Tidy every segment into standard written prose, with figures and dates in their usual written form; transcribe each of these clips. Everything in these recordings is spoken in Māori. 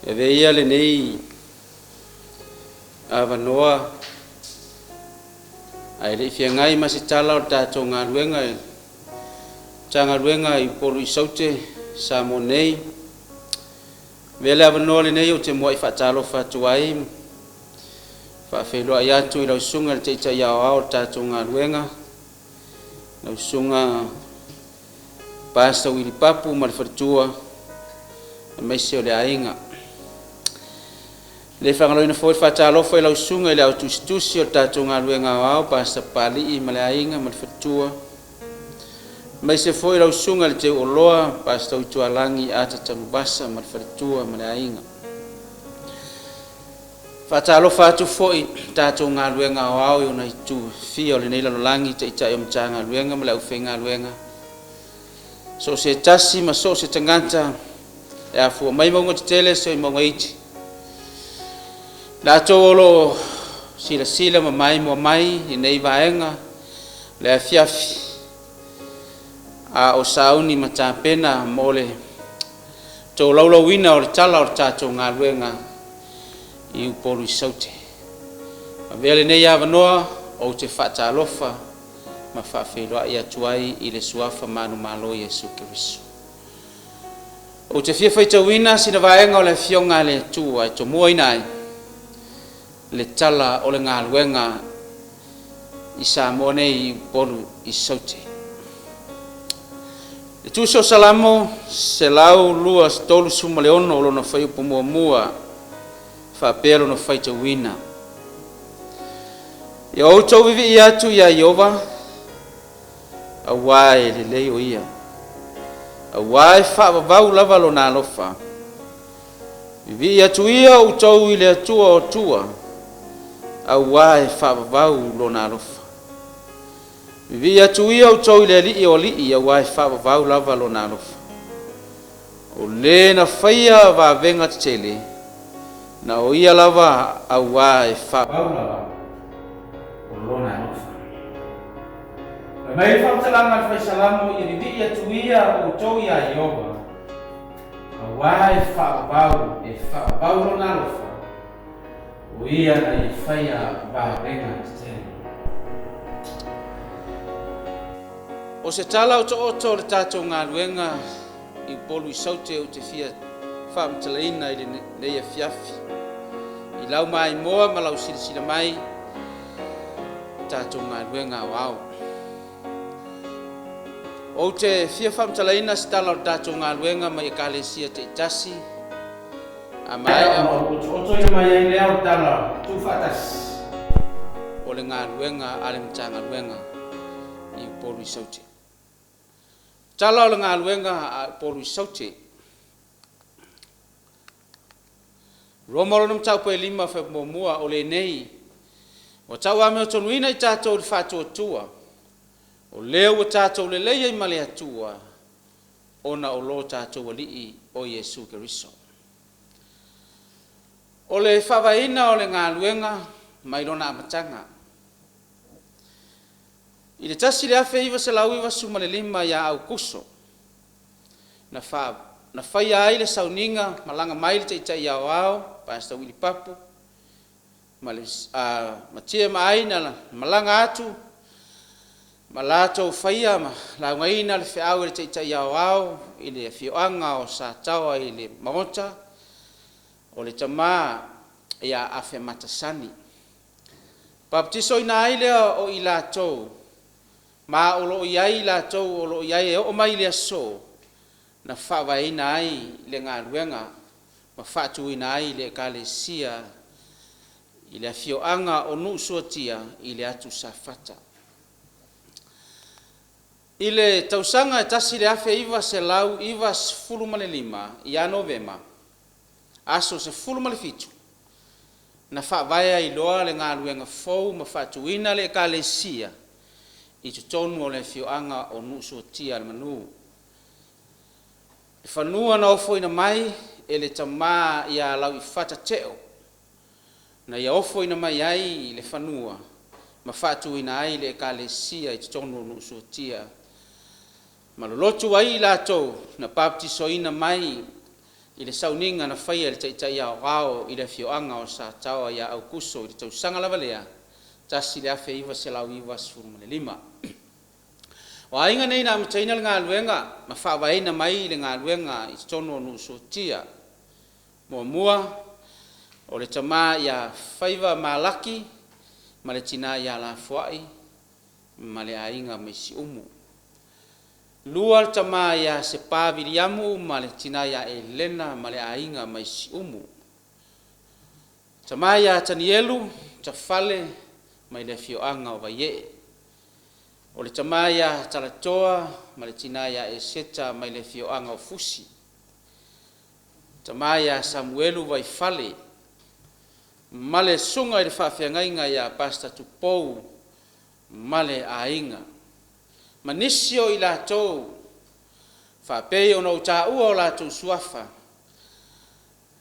E veia le nei avanoa ai le fiangai ma se tala o tātou Galuega Galuega I Upolu Saute Samoa nei vele avanoa le nei o te moai faatalofa atu ai faafeiloa I atu I lausuga le taitai aoao o tātou Galuega lausuga pasta wili papu ma le faletua e maise o le aiga le whangaloina foi faatalofa I lausuga I le autusitusi o tātou Galuega aoao pasta palii ma le aiga ma le faletua maise foi lausuga le te oloa pasta utualangi ata talubasa ma le faletua ma le aiga faatalofa atu foi tātou Galuega aoao I ona itu fia o lenei lalolangi taitai o Matagaluega ma le aufei Galuega so se tasi ma so se tangata e afua mai maunga tetele so I maunga iti Lato olo sila ma mai mo mai I nei VAEGA le afiafi a o sauni matapena mo le tō laulauina o le tala o le tātou Galuega I Upolu Saute ma vele nei avanoa o te faatalofa ma faafeiloa I atu ai I le suafa manumalo Iesu Keriso o te fia faitauina sina VAEGA o le fionga le tua to moina ai le tala o le Galuega I Samoa nei Upolu Saute le tuso salamo se lau lua tolu suma le ono lona fai upu mua faapea lona faitauina ia outou vivi atu ia Iova auā e lelei o ia auā e faavavau lava lona alofa vivi atu ia outou I le atua o tua auā e faavavau lona alofa vivi atu ia outou I le alii o alii auā e faavavau lava lona alofa o lē na faia vavega tetele na o ia lava auā e faavavau lava o lona alofa le mai faatalaga le faisalamo ia vivi atu ia outou ia Iova auā e faavavau lona alofa o ia na ia faia vavega tetele o se tala oto o le tātou Galuega I Upolu Saute o te fia whaamatalaina I le nei afiafi I lau mai moa ma lau silasila mai tātou Galuega aoao o te fia whaamatalaina se tala o tātou Galuega ma Ekalesia Siumu a mai oto I mai ai lea o tala tu whaatasi o le Galuega a le Matagaluega I Upolu Saute tala o le Galuega a Upolu Saute Roma lona mataupu e lima whamuamua o le nei o tau ame o tonuina I tātou le whātuatua o leo o tātou le leia I male atua ona o lo tātou alii o Iesu Keriso o le Faavaeina o le Galuega mai lona amatanga I le tasi le afe iwa se lau iwa suma le lima ia au kuso na whaia ai le sauninga malanga mai le taitai aoao pasta wili papu matia mai na malanga atu malato whaia ma laungaina le whiau le taitai aoao I le fioanga o sa taua I le maota o le tama ia afe matasani baptiso ina ai lea o I latou ma o lo iai latou o lo iai e o mai le aso na Faavaeina ai le Galuega ma faatuina ai le Ekalesia I le afioanga o nuu suatia I le atu safata I le tausaga e tasi le afe iwa se lau iwa sefulu ma le lima ia Novema aso sefulu ma le fitu na faavae ai loa le Galuega fou ma faatuina le Ekalesia I tutonu o le fioanga o nuu suatia le manu le whanua na ofo ina mai e le tamā ia lau I whatateo na ia ofo ina mai ai le whanua ma whātuina ai le Ekalesia I tutonu o nuu suatia Malolotu ai latou na paptisoina mai i le sauninga na whaia le taitai Aoga i le fioanga o sa taua ia au kuso i le tausanga lava lea tasi le afe iwa se lau iwa sfuru le lima. O ainga nei na amataina le Galuega ma Faavaeina mai le Galuega i tono nu sotia mua o le tama ia faiva malaki ma le tina ia la fuai ma le ainga mai Siumu. Lua le tama ia se paviliamu ma le tina ia Elena ma le ainga mai Siumu. Tama ia Tanielu tafale mai le fioanga o vaie. O le tama ia Talatoa ma le tina ia Eseta mai le fioanga o fusi. Tama ia Samuelu vaifale ma le sunga i le whawhiangainga ia pasta tupou ma le ainga. Manisio i lātou, whapei o nau tā ua o lātou suafa.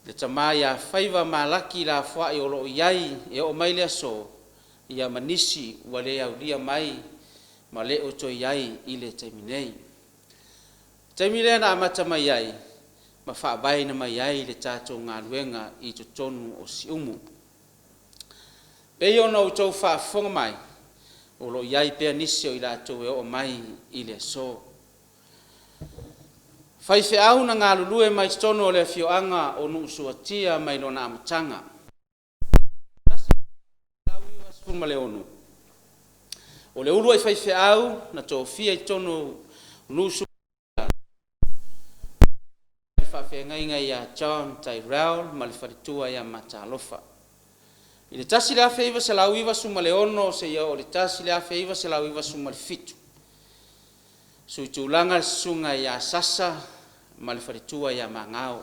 Le tamai a whaiva malaki la whae o loo iai e o mai lea so, ia manisi ua le au lia mai, ma le o to iai i le taiminei. Taimilea na amata mai iai, ma Faavaeina mai iai le tātou Galuega i to tonu o Siumu. Pei o nau tau whaafonga mai, o lo iai pea nisio i lātou e o mai i le so. Faifeau na Galulue mai tono o le fioanga o nuu suatia mai lo na amatanga. O le ulu ai faifeau na tofia i tono nuu suatia. Whawhengainga ia John Tyrell ma le wharitua ia Matalofa. I le tasi le afe iwa se lau iwa suma le ono se ia o le tasi le afe iwa se lau iwa suma le fitu. Suitulanga sunga ia sasa ma le wharitua ia mangao.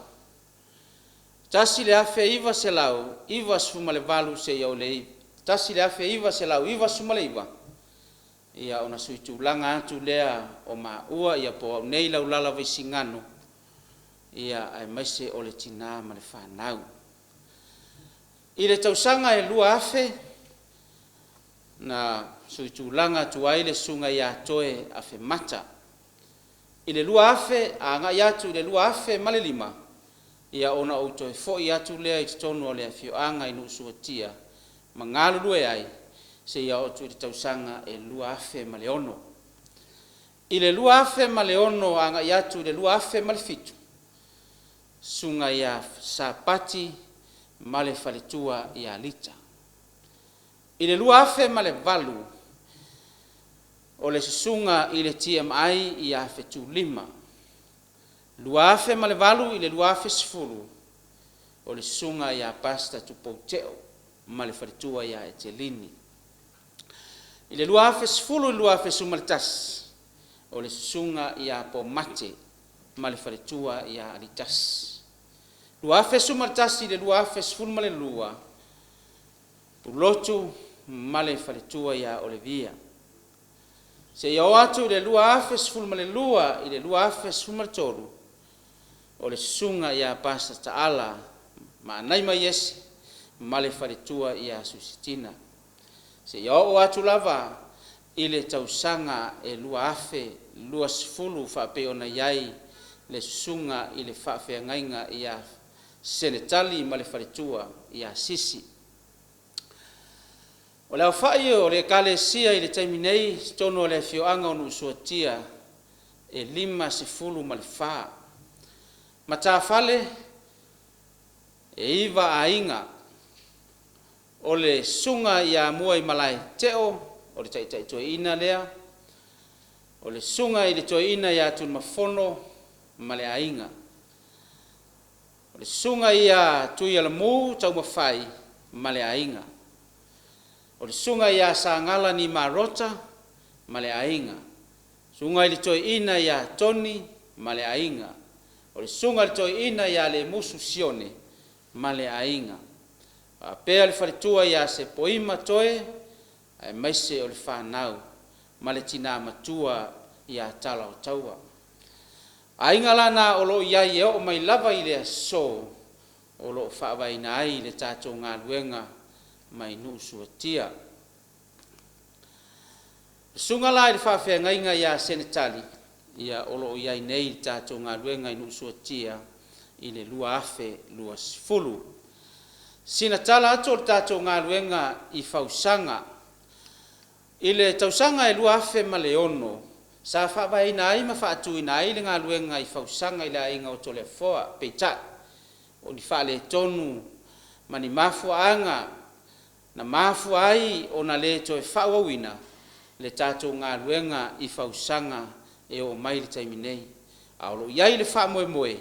Tasi le afe iwa se lau iwa suma le valu se ia o le tasi le afe iwa se lau iwa suma le iwa. Ia ona suitulanga atu lea o maua ia po au nei Laulala Vaisigano. Ia ai maise o le tina ma le whanau. I le tausanga e lua afe na suitulanga tuai le sunga ia toe afe mata. I le lua afe a ngai atu i le lua afe ma le lima. Ia ona o toe fo i atu lea i tonu o lea fioanga i nusuatia. Ma Galulue ai se ia o tu i le tausanga e lua afe ma le ono. I le lua afe ma le ono a ngai atu i le lua afe ma le fitu. Sunga ia sapati ma le whalitua i a lita. I le lua afe ma le valu, o le susunga i le TMI i a fetu lima. Lua afe ma le valu i le lua afe sifuru, o le susunga i a pasta tupouteo ma le whalitua i a etelini. I le lua afe sifuru i lua afe sumalitas, o le susunga i a pomate ma le whalitua i a alitas. Lua afe sumaritasi le lua afe sifuru ma le lua. Pulotu ma le whalitua ia Olivia. Se ia o atu le lua afe sifuru ma le lua i le lua afe sifuru ma le toru. O le sunga ia pasta Tala ma anai mai esi ma le whalitua ia Susitina. Se ia o atu lava i le tausanga e lua afe lua sifuru whapeona iai le sunga i le whawhengainga ia senetali ma le wharitua i a sisi. O leo whai o le Ekalesia i le taimi nei, tono o le fioanga o nusuatia e 5 ma le wha. Ma tā whale e iwa a inga o le sunga i a mua i malai teo o le taitai toe ina lea, o le sunga i le toe ina i a tun mafono ma le a inga. O le sunga i a Tutuila mu tau mawhai ma le ainga. O le sunga i a Sangala ni marota ma le ainga. Sunga i le toi ina i a Toni ma le ainga. O le sunga i le toi ina i a le musu sione ma le ainga. A pea le wharitua i a se poima toe ai maise o le whanau ma le tina matua i a Talaotooto. Ainga lana o lo iai e o mai lava i le so o lo Faavaeina ai le tātou Galuega mai nusuatia. Sunga la i le whawhengainga i a senetali ia olo ia nei tatou Galuega inu suatia i le lua afe lua sifulu. Sina tala atu o tatou Galuega i fausaga i le tausaga e lua afe ma le ono sa faavaeina ai ma faatuina ai le Galuega i fausaga i le aiga o toleafoa peitai o ni faaletonu ma ni mafuaaga na mafu ai ona le toe faauauina le tatou Galuega i fausaga e o mai le taimi nei a o lo iai le faamoemoe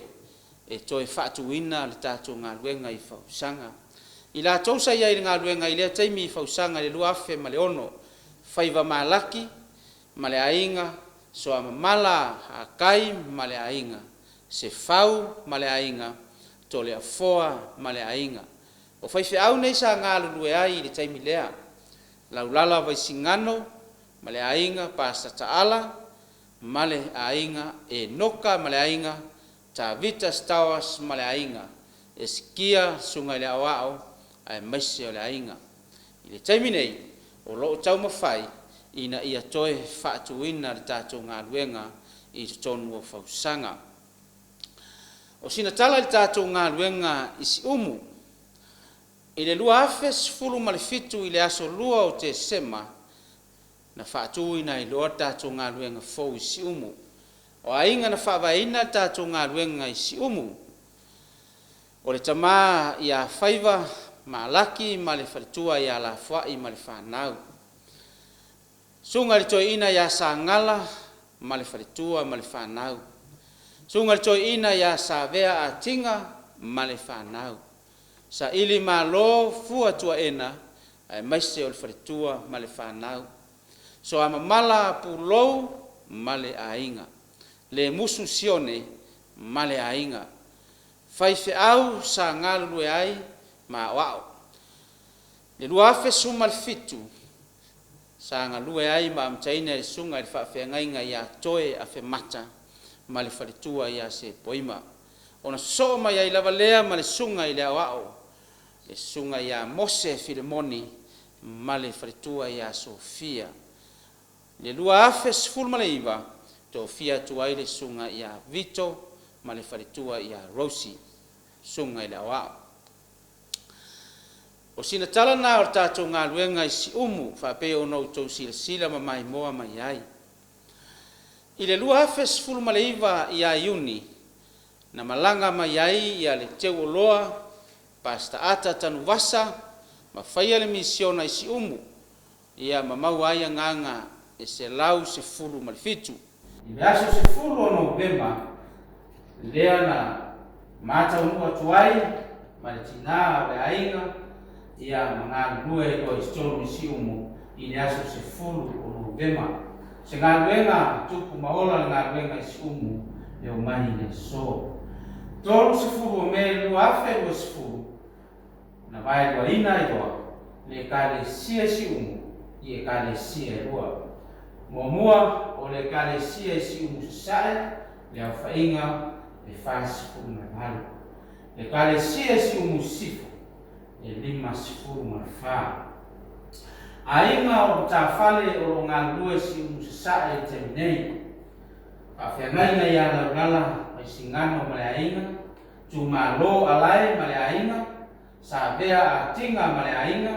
e toe faatuina le tatou Galuega i fausaga i latou sa iai le Galuega i lea taimi i fausaga le lua afe ma le ono faiva malaki ma le aiga soa mamala hakai ma le aiga se fau ma le aiga toleafoa ma le aiga o faifeau nei sa galulue ai i le taimi lea Laulala Vaisigano ma le aiga pasta Tala ma le aiga e noka ma le aiga tavita stawas ma le aiga e sikia sunga i le aoao ae maise o le aiga i le taimi nei o loo taumafai ina ia toe faatuina le tatou Galuega i totonu o fausaga o sina tala le tatou Galuega i Siumu i le lua afe sifulu ma le fitu i le aso lua o te sema na faatuina i loa tatou Galuega fou i Siumu o aiga na faavaeina le tatou Galuega i Siumu o le tamā ia faiva malaki ma le faletua ia lafoaʻi ma le fanau sunga le toeina ia sagala ma le faletua ma le fanau sunga le toeina ia savea atiga ma le fanau sa ili malo fua tuaena ae maise o le faletua ma le fanau so amamala pulou ma le aiga le musu sione ma le aiga faifeau sa galulue ai ma aʻoaʻo le lua afe suma le fitu sa galue ai ma amataina le suga i le faafeagaiga iā toe afe mata ma le faletua iā se poima ona sosoo mai ai lava lea ma le suga i le aʻoaʻo le suga iā mose filemoni ma le faletua iā sofia le lua afe sefulu ma le iva tofia atu ai le suga iā vito ma le faletua iā rosi suga i le aʻoaʻo o sina tala na o le tatou Galuega i Siumu faapea ona outou silasila ma maimoa mai ai i le lua afe sefulu ma le iva iā iuni na malaga mai ai ia le teuoloa pasta ata tanuvasa ma faia le misiona i Siumu ia mamau ai agaga e se lau sefulu ma le fitu i le aso sefulu o Novema lea na mataunuu atu ai ma le tinā o le aiga ia magalulue i loa i tolu i Siumu i le aso sefulu o Novema se Galuega tupu ma ola le Galuega i Siumu e o mai le so tolu sefulu o me lua afe lua sefulu na vaeluaina i loa le Ekalesia Siumu i Ekalesia e lua muamua o le Ekalesia Siumu Sasa'e le aufaiga e fasefulu ma valu le Ekalesia Siumu Sisifo e 5.4 aiga o tafale o lo Galulue Siumu Sasa'e taimi nei faafeagaiga iā Laulala Vaisigano ma le aiga tumālō alae ma le aiga savea atiga ma le aiga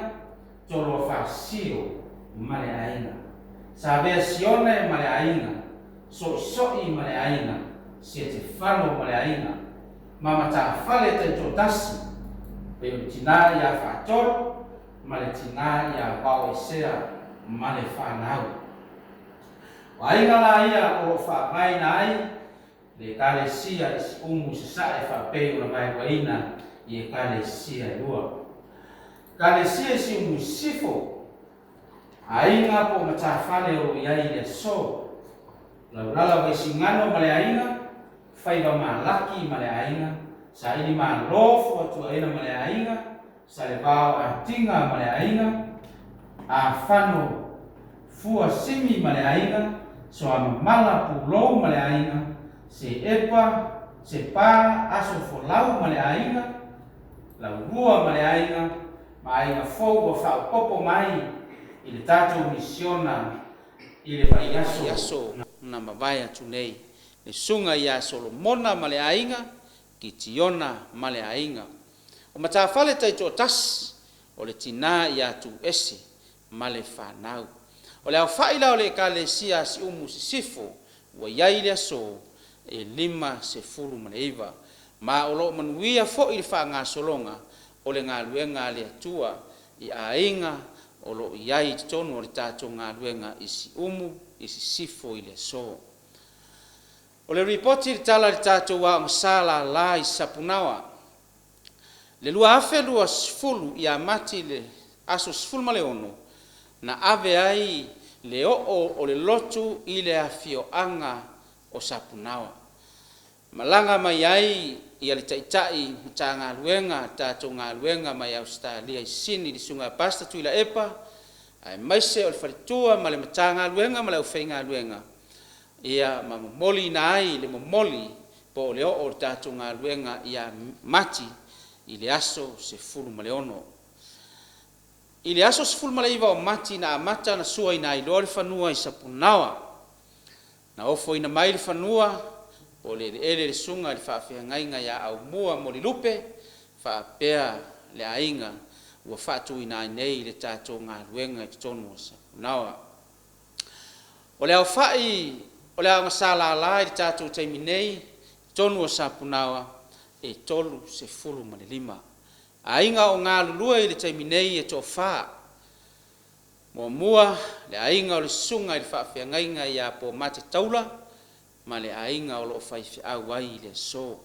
tolo fasio ma le aiga savea sione ma le aiga soʻisoʻi ma le aiga sietefalo ma le aiga ma matafale taitotasi pe o tinā ia faatolo ma le tinā ia vaoesea ma le fanau o aiga la ia o faavaeina ai le Ekalesia Siumu Sasa'e faapei ona vaeluaina i Ekalesia e lua Ekalesia Siumu Sisifo aiga po matafale o iai le aso Laulala Vaisigano ma le aiga faiva malaki ma le aiga sa ili malofo atuaina ma le aiga sa le vao atiga ma le aiga afano fua simi ma le aiga so amamala pulou ma le aiga se epa se pā aso folau ma le aiga laulua ma le aiga ma aiga fou ua fa'aopopo mai i le tatou misiona i le vaiaso na mavae atu nei le sunga ia Solomona ma le ainga ki tiona ma le ainga. O matawhale taito tas o le tina ia tu ese ma le whanau. O le au whaila o le Ekalesia Siumu Sisifo wa iai le aso e 5 ma le iwa. Ma o lo manuia fo i le wha solonga o le Galuega le atua i ainga o lo iai tonu o le tato Galuega i Siumu i Sisifo i le aso. O le ripoti le Tala le tato wa masala la i Sapunaoa. Le lua afe lua sifulu i amati le aso sifulu ma le ono na ave ai le o le lotu i le afioanga o Sapunaoa. Malanga mai ai ia le Taitai ta Galuega tato Galuega mai Australia i sini di sunga pasta tuila epa ai maise o le faritua ma le Matagaluega ma le Galuega ia mamoli na ai le momoli po le o tato Galuega ia mati i le aso se fulu ma le ono. I le aso se fulu ma le iwa o mati na amata na sua ina i loa le whanua i Sapunaoa. Na ofo ina mai le whanua o le ele le sunga le whaafehangainga ia au mua mo le lupe whaapea le ainga ua whaatu ina nei le tato Galuega i tonu o Sapunaoa. O le au whai o le au ngasala la le tato Taimi nei tonu o Sapunaoa e 3 ainga o Galuega i le Taimi nei e tofa mo mua le ainga o le sunga i le whaafehangainga ia po mate taula ma le ainga o lo faifeau ai le so.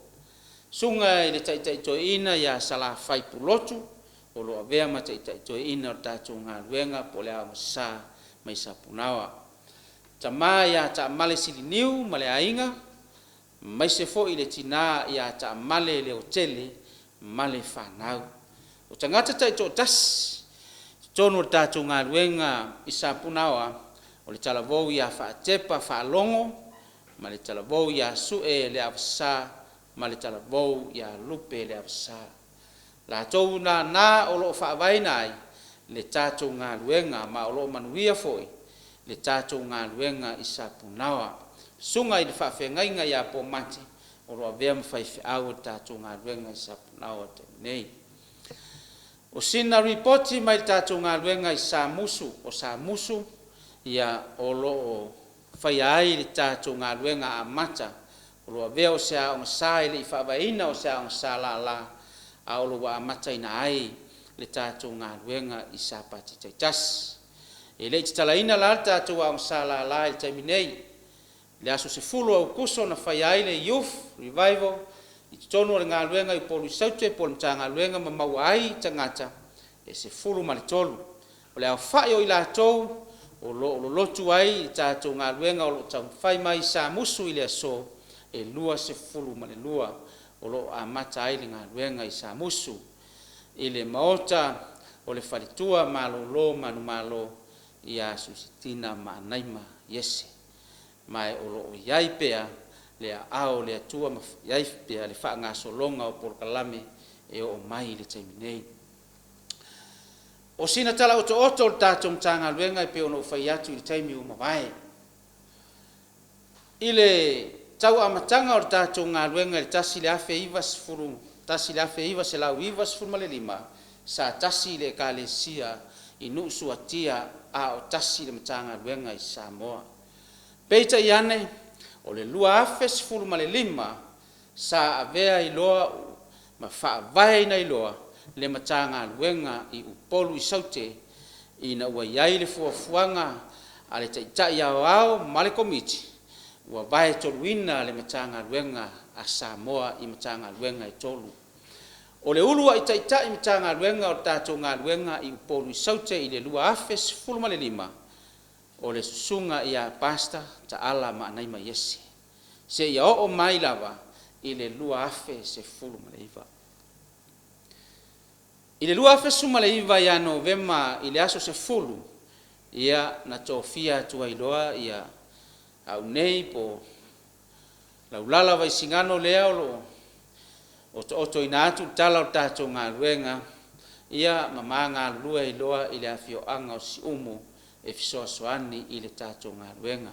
Sunga i le Taitai toina ia sala faipulotu o lo avea ma Taitai toina o tato Galuega po le au masa mai Sapunaoa. Tama ia ta male siliniu ma le ainga mai se fo i le tina ia ta male le hotele ma le whanau. O tangata taito tas tonu o tato Galuega i Sapunaoa o le Talavou ia whaatepa whaalongo ma le Talavou ia sue le avasa ma le Talavou ia lupe le avasa. La tou na o lo Faavaeina ai le tato Galuega ma o lo manuia foi le tato Galuega i Sapunaoa. Sunga i le whaafengainga ia po mate o lo avea mawhaifeau o tato Galuega i Sapunaoa nei. O sina ripoti mai tato Galuega i Samusu o Samusu ia o lo fai ai le tato Galuega amata o lo avea o sea o ngasai le Faavaeina o sea o ngasala a o lo wa amata ina ai le tato Galuega i sapati taitas. E le talaina la tato wa ngasala la il Taimi nei le aso se fulu au kuso na fai ai le youth revival i tonu o le Galuega i Upolu Saute po le Matagaluega ma maua ai tangata e se fulu ma le tolu. O le au fai o i la tou o lo lotu ai tato Galuega o lo tau fai mai Samusu i le aso e lua se fulu ma le lua o lo amata ai le Galuega i Samusu i le maota o le falitua malolo manu malo i a susitina ma naima yese mai o lo iai pea le ao le atua ma iai pea le whaangasolonga o polkalame e o mai le Taimi nei. O sina Talaotooto o tato Matagaluega i pe ono fai atu i le Taimi o mawai. I le tau amatanga o tato Galuega le tasi le afe iwa sifuru, tasi le afe iwa se lau iwa sifuru ma le 5, sa tasi le Ekalesia i nusu atia a o tasi le Matagaluega i Samoa. Peita iane o le lua afe sifuru ma le 5 sa avea i loa ma Faavaeina i loa le Matagaluega i Upolu Saute i na ua iai le fuafuanga a le Taitai ao ma le komiti ua vae toluina le Matagaluega a Samoa i Matagaluega i tolu. O le ulua i Taitai Matagaluega o tato Galuega i Upolu Saute i le lua afe sifuru ma le 5 o le susunga ia pasta Tala ma naima yesi. Se ia o mai lava i le lua afe sifuru ma le 5. I le lua afe suma le 5 ia Novema i le aso sifuru ia na tofia tua iloa ia au nei po Laulala Vaisigano lea o to ina atu tala o tato Galuega ia mama Galulue iloa i le afioanga o Siumu e fisoasoani i le tato Galuega.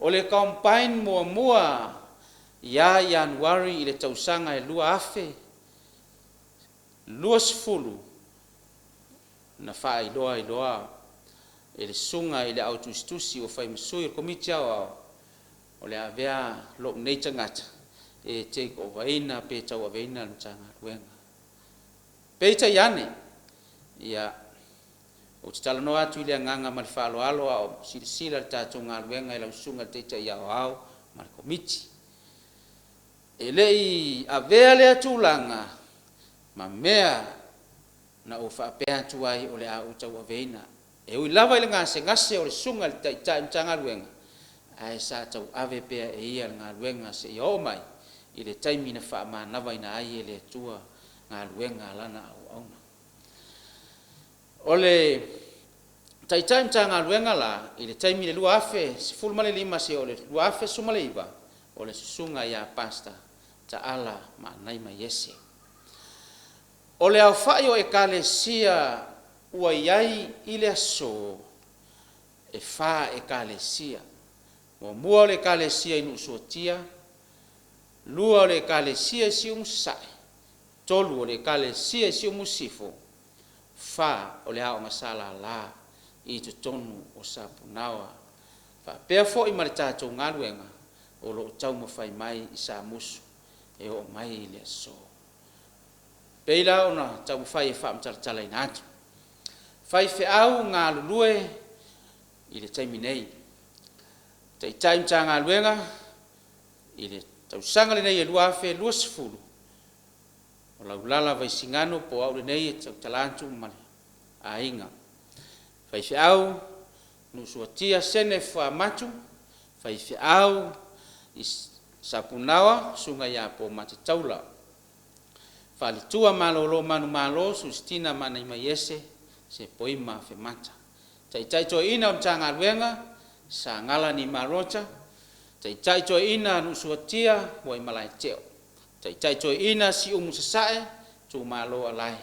O le campaign mua ia Januari i le tausanga e lua afe, lua sifulu, na whaailoa iloa, e le sunga i le autustusi o whaimasui o komiti au, o le avea lo nei tangata, e te o vaina pe tau aveina na Tagaluega. Peita iane, ia o te talanoa atu i le anganga ma le whaaloalo o silasila le tātou Galuega i lau sunga Taitai au ma le komiti. E lei avea le atulanga, ma mea na o whaapea atu ai o le au tau aveina. E ui lava i le ngase o le sunga le Taitai ma Tagaluega, ai sa tau ave pea e ia le Galuega se i o mai, i le taimi na whaamanawa ina ai e le atua Galuega lana au auna. O le Taitai ma Tagaluega la, i le taimi le lua afe, se fulmale lima se o le lua afe sumaleiva, o le susunga ia pasta Ta'ala ma nai mai Iesu. O le au whai o Ekalesia ua iai i le aso e wha Ekalesia. Mua o le Ekalesia inu suatia, lua o le Ekalesia Siumu Sasa'e, tolu o le Ekalesia Siumu Sisifo, wha o le Aoga masala la i tutonu o Sapunaoa. Pea fo i ma le tātou Galuega o lo tau mawhai mai i Samusu e o mai i le aso. Peila ona tau mawhai e whaamtalatala ina atu. Faifeau Galulue i le taimi nei. Taitai ma Tagaluega i le tausanga le nei e lua afe lua sifulu. O Laulala Vaisigano po au le nei e tau talantu ma le ainga. Faifeau nusuatia sene whaamatu. Faifeau i Sapunaoa sunga ia po Matataula. Whalitua malolo manu malo sustina mana ima Iesu se poima Femata. Taitai to ina o Tagaluega sa ngala ni marota. Taitai to ina nusuatia wa imalai teo. Taitai to ina Siumu Sasa'e tu malo alai.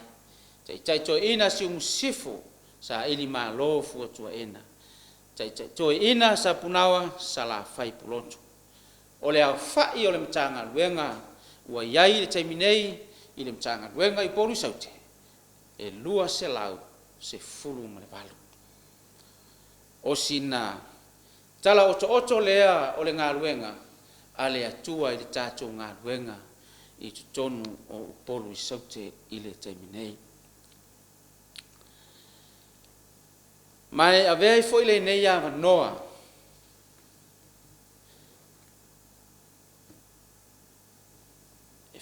Taitai to ina Siumu Sisifo sa ili malo fuatua ena. Taitai to ina Sapunaoa sa la fai pulotu. O le au whai o le Matagaluega ua iai le taimi nei i le Matagaluega i Upolu Saute e lua se lau se fulu ma le walu. O sina Talaotooto lea o le Galuega a le atua i le tātou Galuega i tutonu o Upolu Saute i le taimi nei. Mai avea i fo i le nei a wanoa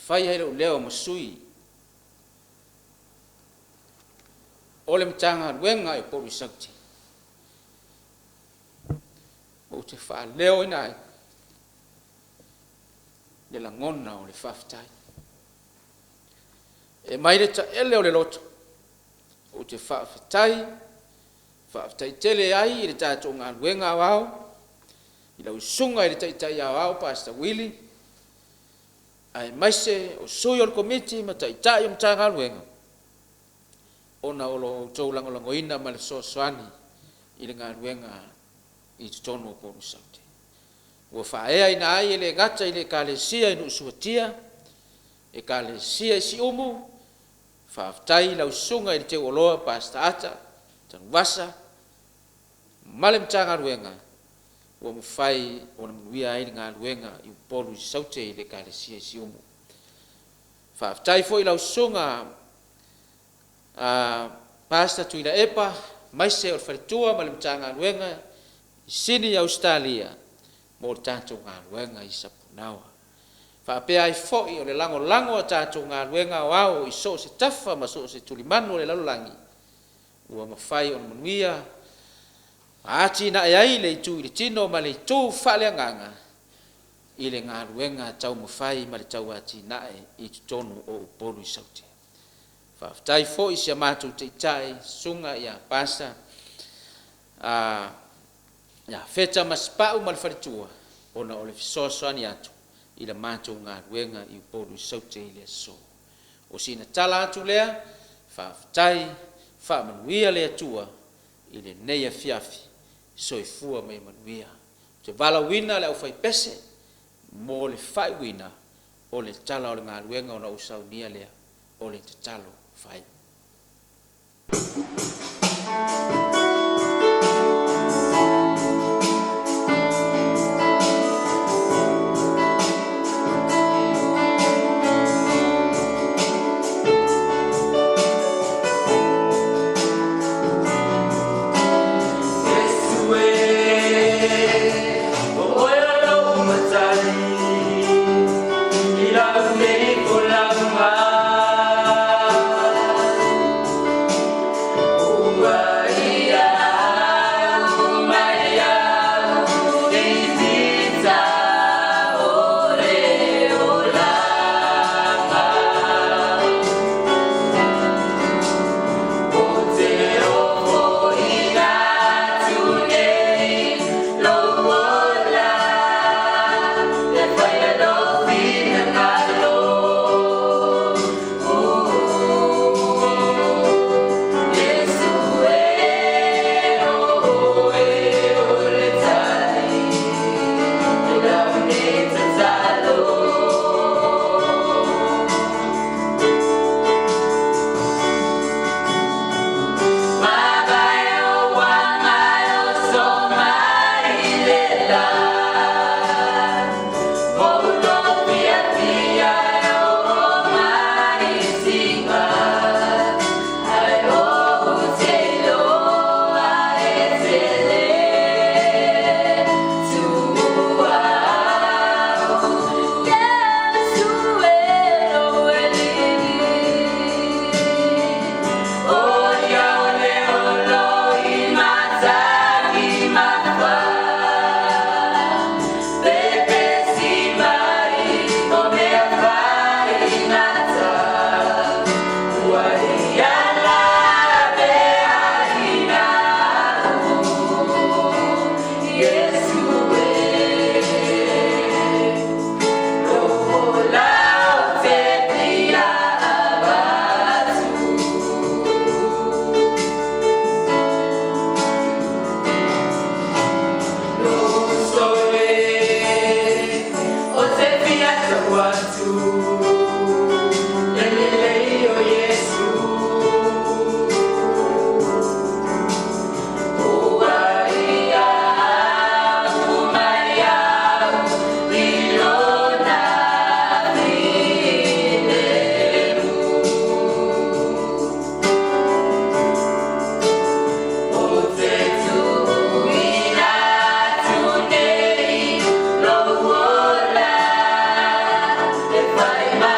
fai hai leo masui o le Matagaluega i Upolu Saute. O te wha leo ina ai le langona o le Faafetai. E mai le ta ele o le loto o te Faafetai tele ai i le tātou Galuega au i lau sunga i le Taitai au Pastor Willie. Ai maise o sui o le komiti ma Taitai o Matagaluega. Ona o lo tau langolangoina ma le soasoani i le Galuega i tutonu o Upolu Saute. Ua whaea ina ai le ngata i le Ekalesia inu suatia, Ekalesia Siumu, Faafetai lau sunga i le teo oloa Pastor Ata, Tanuwasa, ma le Matagaluega. Ua mawhai o na manuia ai le Galuega i Upolu Saute i le Ekalesia Siumu. Faafetai fo i lau sunga Pastor Tutuila epa, maise o le whalitua ma le Matagaluega i sini Australia mo le tātou Galuega i Sapunaoa. Whaapea ai fo i o le lango o tātou Galuega o au i so se tafa ma so se tulimanu o le lalolangi. Ua mawhai o na manuia ati na ai le tu i le tino ma le tu whaleanganga i le Galuega tau mawhai ma le tau ati na i tutonu o Upolu Saute. Faafetai fo i sia mātou Taitai sunga ia pasa ia feta maspau ma le whalitua ona o le fisoasoani atu i le mātou Galuega i Upolu Saute i le aso. O sina tala atu lea, Faafetai whaamanuia le atua i le nei afiafi soifua mai manuia te valawina le au fai pese mo le faiwina o le tala o le galuega ona usaunia lea o le tatalo fai. Bye.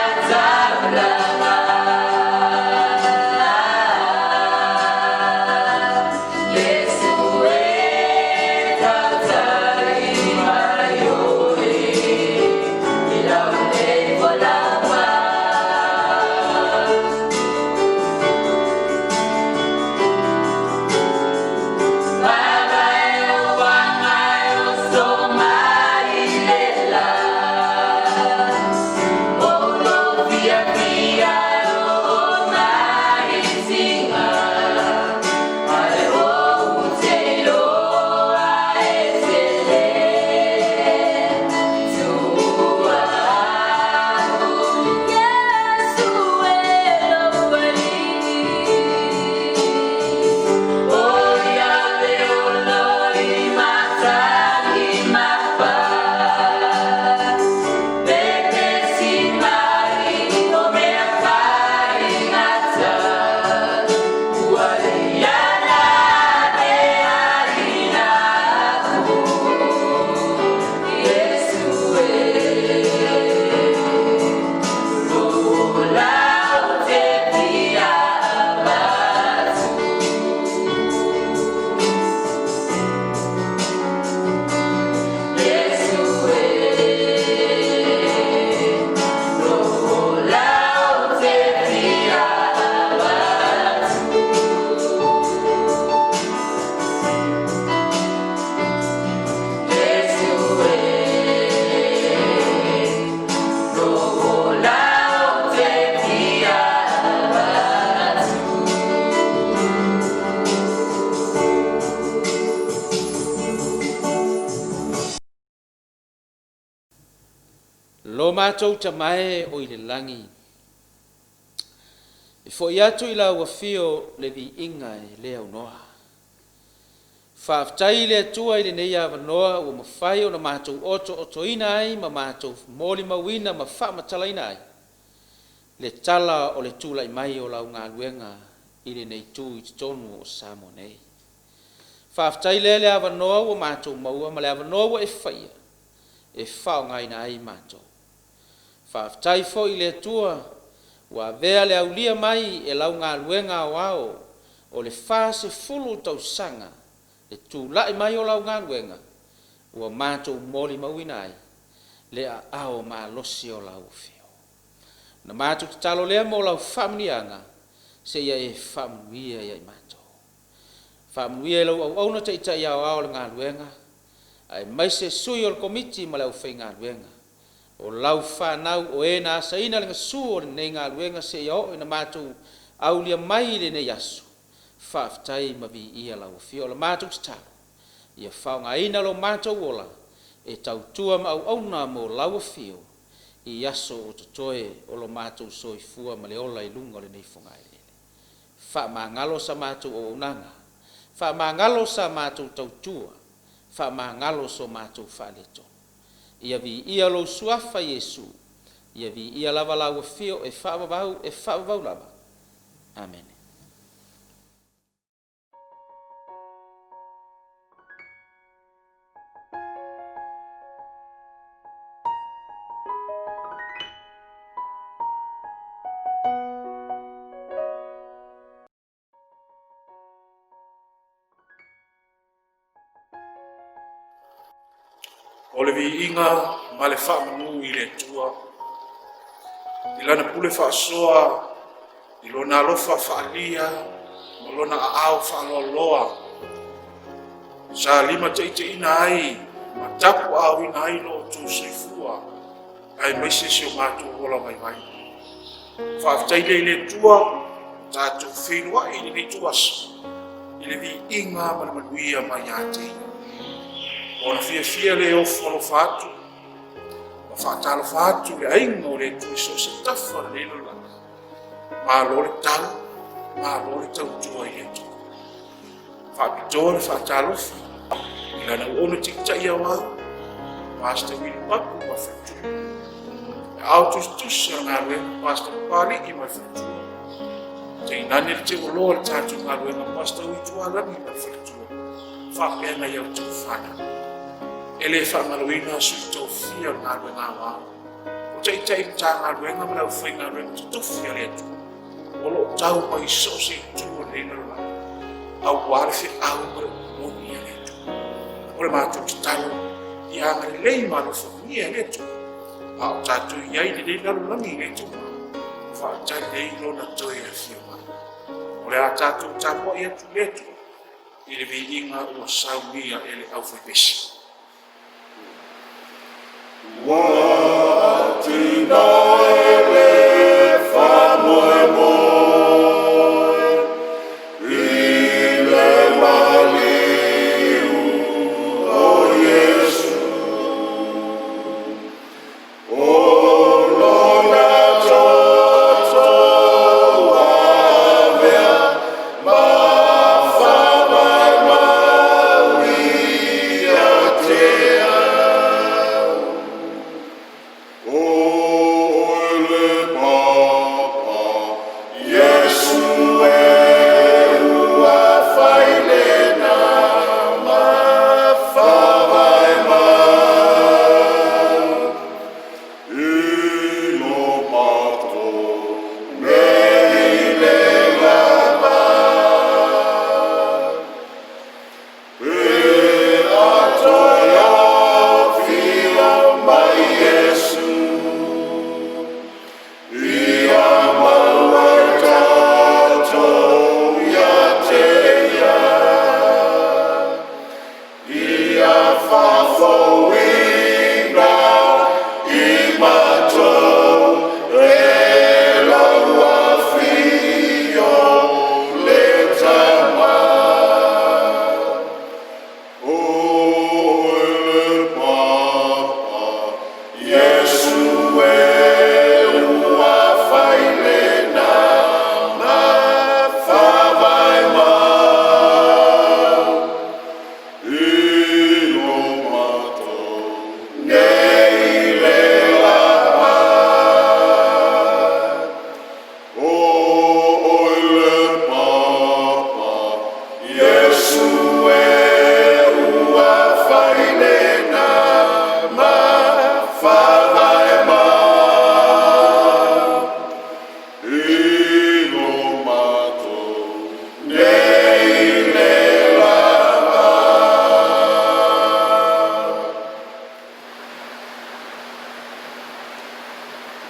mātou tamae o i le langi. E fo i atu i la wafio le vi inga e le au noa. Faafetai le atua i le nei awa noa ua mawhai o na mātou oto ina ai ma mātou moli mawina ma whaamatala ina ai. Le tala o le tūlai mai o lau Galuega i le nei tū i tonu o Samoa nei. Faafetai le awa noa ua mātou maua ma le awa noa ua e whaia. E whao ngai na ai mātou. Faafetai fo i le atua ua vea le aulia mai e lau Galuega o ao o le fase fulu tau sanga le tūlai mai o lau Galuega ua mātou moli mawina ai le a ao maa losi o lau fio. Na mātou te talo lea mo lau whamnianga se ia e whamnuia ia i mātou. Whamnuia e lau au auna te ita ia o ao le Galuega ai mai se sui o le komiti ma lau whai Galuega. O lau whanau o e na asa ina le ngasu o le nei Galuega se ia o ina mātou au lia mai le nei asu. Faafetai ma vi ia lau fio le mātou te talo. Ia whaunga ina lo mātou ola e tautua ma au auna mo lau fio i aso o totoe o lo mātou soifua ma le ola i lunga le nei whunga e lele. Wha mangalo sa mātou o unanga. Wha mangalo sa mātou tautua. Wha mangalo so mātou whaaleto. Ia vi ia lo suafa Iesu. Ia vi ia lava lau fio e whaavavau lava. Amen. O le viinga ma le whaamanu i le tua. I lana pule whaasoa, i lona alofa whaalia, ma lona aao whaaloloa. Sa lima te ina ai, ma tapu au ina ai lo tu soifua, ai maise se o mātu ola mai mai. Faafetai le tua, tātou whenua i le tuasa, i le viinga ma le manuia mai āteina. Ona fia le o folo fatu, ma fatalo fatu le ainga o le tuiso se tafa le lola. Ma lo le tau tua i le tu. FAAPITOA le fatalo fa, i lana ono tikta ia wau, pasta wili papu ma fatu. E au tus Galuega pasta pali i ma fatu. Te inani le te olo le tatu Galuega pasta uitua lami ma fatu. Whapena iau tu whana. Ele whamaloina sui tau fia Galuega wā. O Taitai tā Galuega ma lau whai Galuega tu tau fia le atu. O lo tau mai so se tua leina la. Au wāre whi au ma moni le atu. O le mātou ki talo i anga le lei ma lo whamia le atu. Au tātou iai le leina lo langi le atu. Whaatai leino na toi e fia ma. O le a tātou tāpo i atu le atu. I le viinga ua saunia ele au whaipesi. Watina ele famoe moe ile maliu o Iesu o lona toto avea ma Faavaeina ia te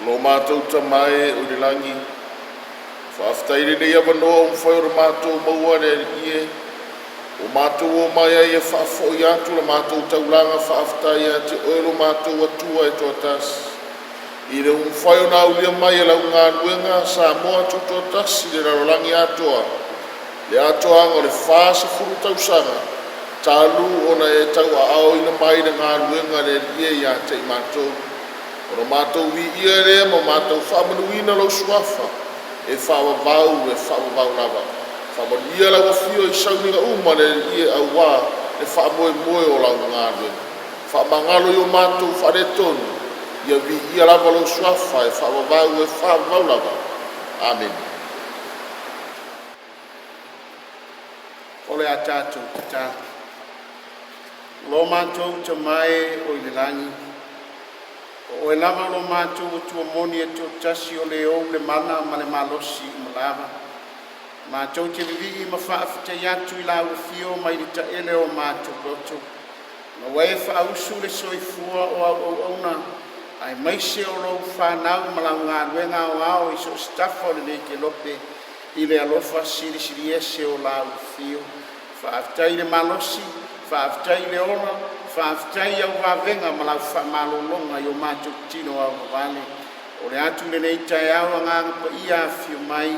lo mātou tamae o le langi. Whaafitai le nei awanoa o mwhai o mātou maua le ie. O mātou o mai ai e whaafo i atu la mātou taulanga whaafitai a te oelo mātou atua e toa tasi. I le mwhai o nā ulia mai e lau ngā nuenga Samoa tutoa tasi le rarolangi atoa. Le atoa o le whaasa furu tausanga. Talu ona e tau a ao ina mai na ngā nuenga le ie i a te i mātou. Ora mātou vi ia rea ma mātou whaamanuina lau suafa. E whaavavau lava. Whaamanuia lau a fio i sauninga uma le ie au wā. Le whaamoe moe o lau ngā nuenga. Whaamangalo i o mātou wharetonu. Ia vi ia lava lau suafa e whaavavau lava. Amen. Ole a tātou ta. Lo mātou ta mai o i le langi. O e lava lo mātou o tua moni e tō tasi o le ou le mana ma le malosi i malava. Mātou te vivi i ma whaafetai atu i lau fio mai li ta ele o mātou roto. Na wai e whausu le soifua o au auna. Ai maise o lou whanau ma lau ngā ruenga o ao i so stafa o le ke lope i le alofa siri ese o lau fio. Whaafetai le malosi, whaafetai le ona, whaafetai au wavenga ma lau whamalolonga i o mātou tino au wale. O le atu le nei tai au a nganga pa ia fio mai,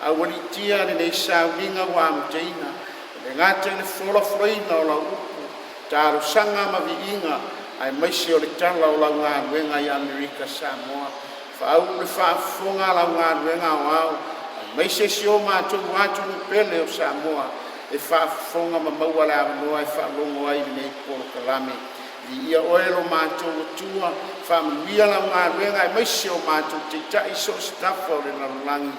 au wanitia le nei sauninga wa amteina. Le ngata le whola freina o lau upu, tāro sanga ma vi inga, ai maise o le tala o lau ngā ruenga i Amerika Samoa. Whaau le whaafonga lau ngā ruenga o au, ai maise si o mātou watu ni pele o Samoa. E whaafonga ma maua le awanoa e whaalongo ai nei polo kalame. Li ia oelo mātou o tua, whaamanuia lau ngā ruenga e maise o mātou te tai so stafa o le lalulangi.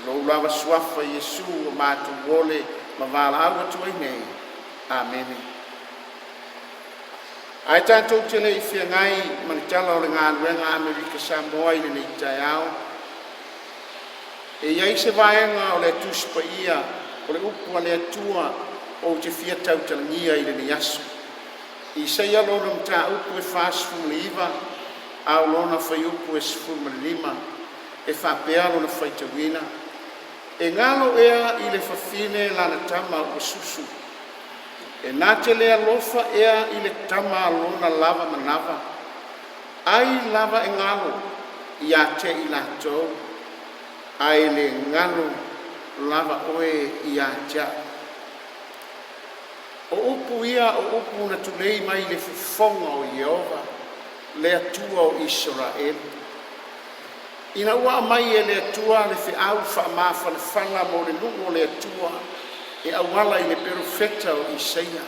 Laulala suafa Iesu o mātou wole ma wala au atu ai nei. Amen. Ai tātou te le i whia ngai manitala o le ngā ruenga Amerika Samoa i le nei tai au. E iai se vaenga o le tuspa ia o le upu a le atua o te fia tau talangia i le ni asu. I sei alona mta upu e whaasfu le iwa, au lona whai upu e sifu ma le lima, e whapea lona whai tawina. E ngalo ea i le whawhine lana tama o susu. E nā te lea lofa ea i le tama lona lava manava. Ai lava e ngalo i a te i lātou. Ai le ngalo lava oe i a tia. O upu ia o upu na tulei mai le fufonga o Jehova, le atua o Israel. Ina ua mai e le atua le whiau whaamafa le whanga mo le lungo le atua, e awala i le perofeta o Isaia.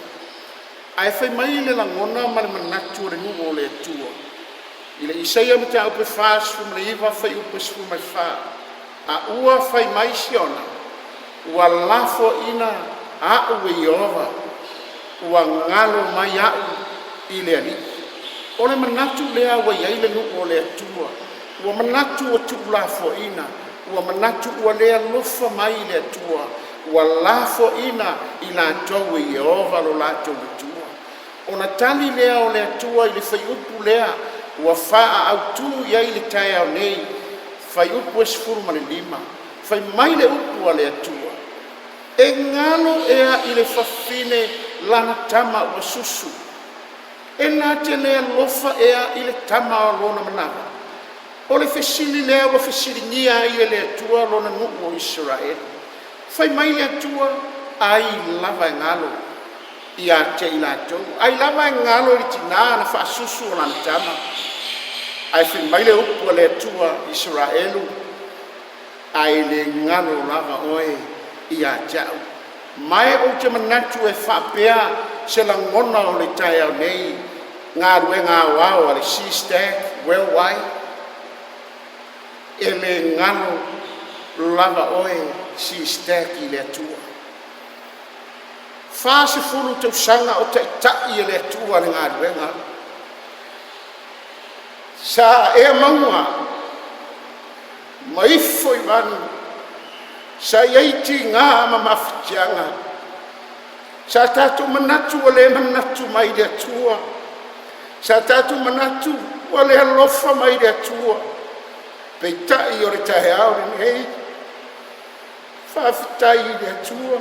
Ai whai mai le langona ma le manatu le lungo le atua. I le Isaia me te au pe whaasfu le iwa whai upe sfu mai wha. A ua whai mai siona. Ua lafo ina a ue Jehova, ua ngalo mai au i le ali. O le manatu lea ua iai le nuku o le atua, ua manatu o tu lafo ina, ua manatu ua lea lofa mai i le atua, ua lafo ina i la tau i Jehova lo la tau atua. O na tali lea o le atua i le whai upu lea, ua wha au tu iai le tai au nei, whai upu e sifuru ma le lima, whai mai le upu a le atua. E ngalo ea i le whawhine lana tama o susu. E nā te lea lofa ea i le tama o lona manawa. O le whesili lea wa whesili ngia i le atua lona nuku o Israel. Whai mai le atua ai lava e ngalo i a te i lātou. Ai lava e ngalo i tina na whaasusu o lana tama. Ai whai mai le upu a le atua Israelu. Ai le ngalo lava oe i a jau. Mai o te manatu e whapea se la ngona o le tai au nei ngā ruenga au au a le SISDAC worldwide. E le ngano lava oe SISDAC i le atua. Whase furu tau sanga o Taitai i le atua le ngā ruenga. Sa e maunga maifo i manu sa yaiti ngā mamawhitianga. Sa tātou manatu o le manatu mai le atua. Sa tātou manatu o le alofa mai le atua. peitai o le tae au le nei, Faafetai i le atua,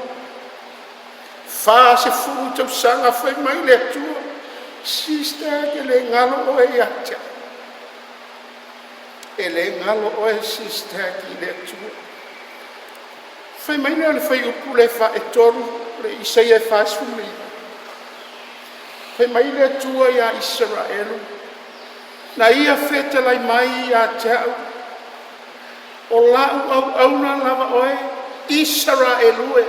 Faasefulu tausaga fai mai le atua, SISDAC e le ngalo o e atia. E le ngalo o e SISDAC i le atua. Fai mai le fai upu le fa e toru, le Isaia e Faasuli. Fai mai le atua ia Israelu. Na ia feta lai mai ia teau. O lau au auna lava oe, Israelue.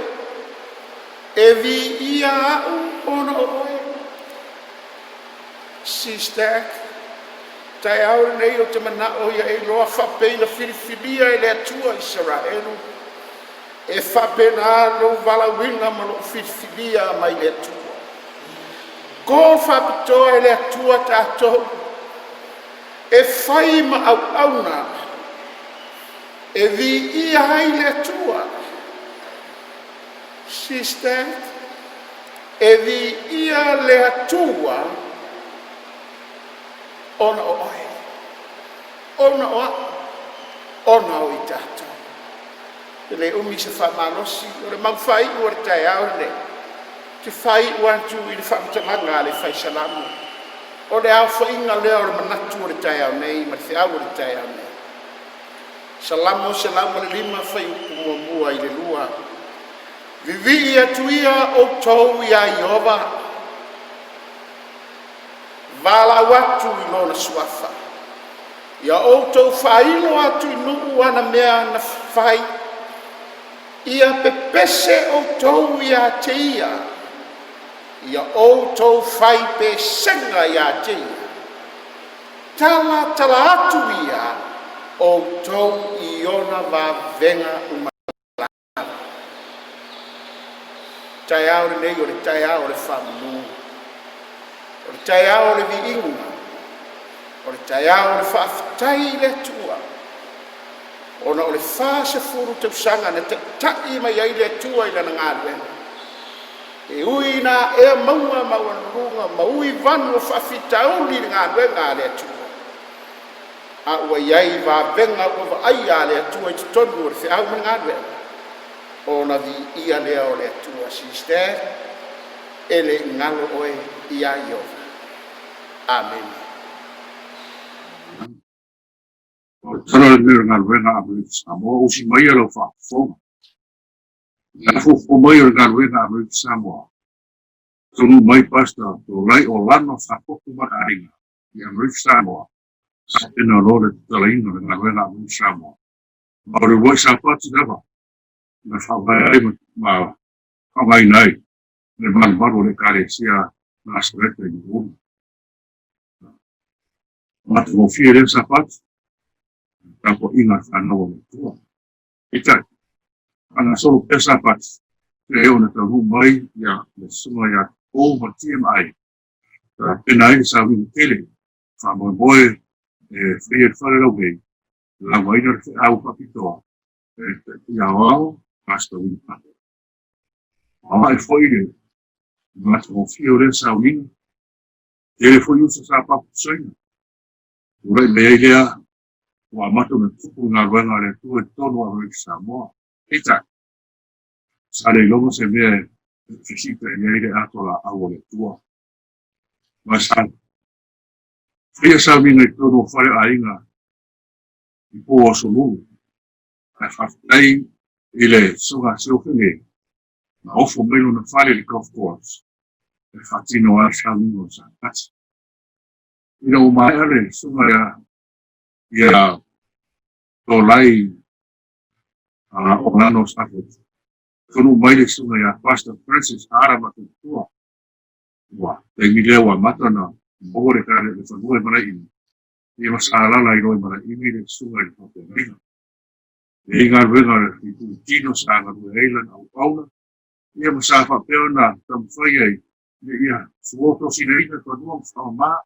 E vi ia au ono oe. SISDAC, tae aure nei o te mana o ia e loa whapeina whiriwhiria e le atua Israelu. E whapena lo walawinga ma lo whiriwhiria mai le atua. Ko FAAPITOA e le atua tātou. E whai ma au auna. E vi ia ai le atua. SISDAC, e vi ia le atua. Ona o ai, ona o a, ona o i tātou. E le umi se whamanosi, o le mawhai ua re tae au le. Te whai ua atu i le whamatamaga le whai salamu. O le au whainga lea o le manatu o le tae au nei, ma le te au o le tae au nei. Salamu le lima whai upu mua i le lua. Vivi atu ia o tau ia Iova. Vala watu i lona suafa. Ia outou whailo atu i nuu ana mea na whai. Ia pepese outou ia te ia. Ia outou whai pe senga ia te ia. Tala atu ia outou i ona va venga umala. Tai au le nei o le tai au le whamunu. O le tae ao le viinga, o le tae ao le Faafetai le atua, ona o le Faasefulu tausaga na taʻitaʻi mai ai le atua i lana galuega. E ui na ea maua maualuga, ma ui vanu o faafitauli le galuega a le atua. A ua iai vavega ua vaai a le atua i totonu o le feʻau ma le galuega. Ona viia lea o le atua SISDAC, e le ngalo oe ia Iova. Amen. Tala le mea Galuega a le Samoa, usi mai alo whaafonga. Nga fofo mai o Galuega a le Samoa. Tonu mai pasta, to lai o lano whapoko makaringa, i a le Samoa. Sa pena lore talaina le Galuega a le Samoa. Ma o le wai sa pati dawa. Nga Faavaeina ma Faavaeina ai. Le malbaro le Ekalesia Siumu i Upu. Matu mo fie le sapati. Tapo ina whanau le tua. Itai. Ana solo pesa pati. Te eo na taru mai ia le sunga ia o ma TMI. Pena ai sa wini tele. Whamoe e frie whare lau hei. La waina le au FAAPITOA. Ia wao, hasta wini pati. Awa e foile. Matu mo fie le sa wini. Ele foi usa sa papu soina. Urai mea ilea. Wa mato na tupu ngā ruenga le tu e tonu a rei Samoa. Ita. Sa le longo se mea fisita e mea ile ato la awa le tua. Masa. Fia sa mina i tonu whare a inga. I po o solu. A whaftai ile sunga siofene. Na ofo melo na whare li golf course. E whatino a sa mingo sa kati. Ina o mai ale sunga ia to lai o nano stafet. Tonu mai le sunga ia Pastor Francis Ara Matutua. Wa, Taimi lewa matana, mbore kare le whanue maraini. Ia masalala i roi maraini le sunga i Faavaeina. E inga ruenga le tino sa ngarue eilan au pauna. Ia masafa peo na tamwhai ai. Ia suoto sineina tonua mwhama.